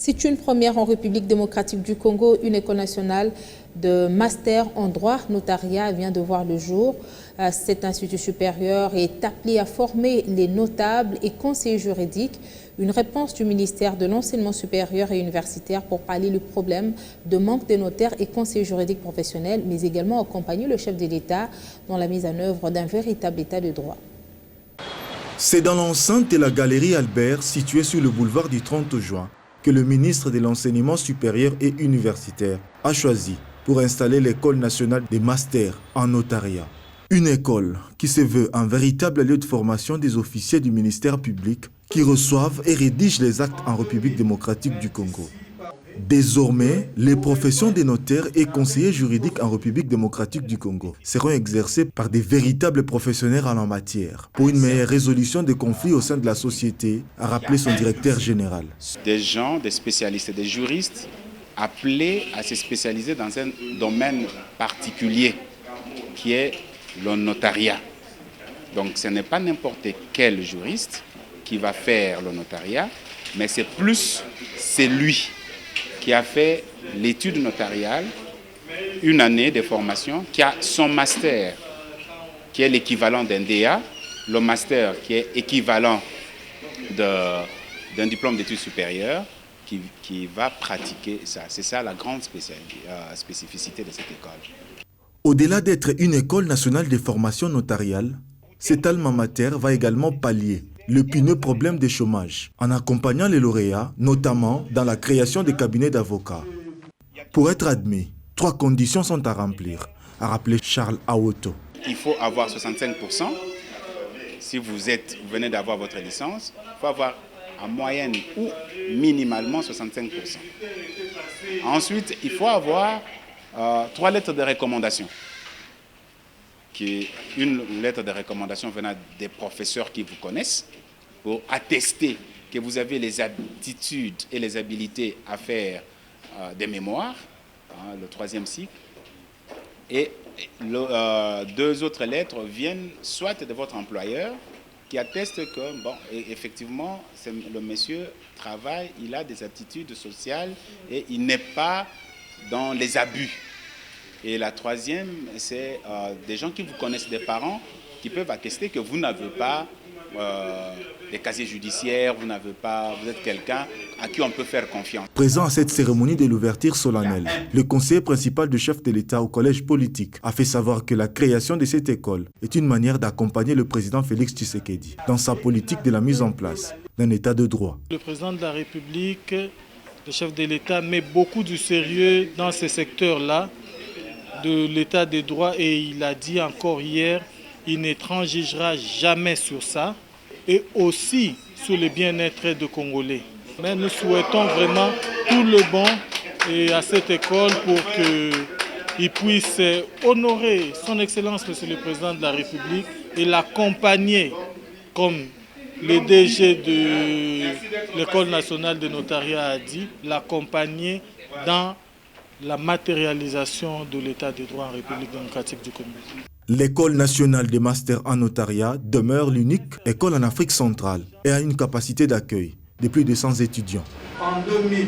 C'est une première en République démocratique du Congo. Une école nationale de master en droit notariat vient de voir le jour. Cet institut supérieur est appelé à former les notables et conseillers juridiques. Une réponse du ministère de l'Enseignement supérieur et universitaire pour pallier le problème de manque de notaires et conseillers juridiques professionnels, mais également accompagner le chef de l'État dans la mise en œuvre d'un véritable état de droit. C'est dans l'enceinte de la galerie Albert, située sur le boulevard du 30 juin, que le ministre de l'Enseignement supérieur et universitaire a choisi pour installer l'École nationale des masters en notariat. Une école qui se veut un véritable lieu de formation des officiers du ministère public qui reçoivent et rédigent les actes en République démocratique du Congo. Désormais, les professions des notaires et conseillers juridiques en République démocratique du Congo seront exercées par des véritables professionnels en la matière pour une meilleure résolution des conflits au sein de la société, a rappelé son directeur général. Des gens, des spécialistes, des juristes appelés à se spécialiser dans un domaine particulier qui est le notariat. Donc ce n'est pas n'importe quel juriste qui va faire le notariat, mais c'est plus celui qui a fait l'étude notariale, une année de formation, qui a son master, qui est l'équivalent d'un DA, le master qui est équivalent d'un diplôme d'études supérieures, qui va pratiquer ça. C'est ça la grande spécificité de cette école. Au-delà d'être une école nationale de formation notariale, cet alma mater va également pallier le pineux problème des chômage, en accompagnant les lauréats, notamment dans la création des cabinets d'avocats. Pour être admis, 3 conditions sont à remplir, a rappelé Charles Aoto. Il faut avoir 65%. Si vous venez d'avoir votre licence, il faut avoir en moyenne ou minimalement 65%. Ensuite, il faut avoir 3 lettres de recommandation. Une lettre de recommandation venant des professeurs qui vous connaissent pour attester que vous avez les aptitudes et les habilités à faire des mémoires, le 3e cycle. Et 2 autres lettres viennent soit de votre employeur qui atteste que, bon, effectivement, le monsieur travaille, il a des aptitudes sociales et il n'est pas dans les abus. Et la 3e, c'est des gens qui vous connaissent, des parents, qui peuvent attester que vous n'avez pas des casiers judiciaires, vous êtes quelqu'un à qui on peut faire confiance. Présent à cette cérémonie de l'ouverture solennelle, le conseiller principal du chef de l'État au collège politique a fait savoir que la création de cette école est une manière d'accompagner le président Félix Tshisekedi dans sa politique de la mise en place d'un état de droit. Le président de la République, le chef de l'État, met beaucoup de sérieux dans ces secteurs-là de l'état de droit et il a dit encore hier, il ne transigera jamais sur ça et aussi sur le bien-être des Congolais. Mais nous souhaitons vraiment tout le bon à cette école pour qu'il puisse honorer son Excellence, Monsieur le Président de la République et l'accompagner comme le DG de l'École nationale de notariat a dit, l'accompagner dans la matérialisation de l'état de droit en République démocratique du Congo. L'École nationale des masters en notariat demeure l'unique école en Afrique centrale et a une capacité d'accueil de plus de 100 étudiants.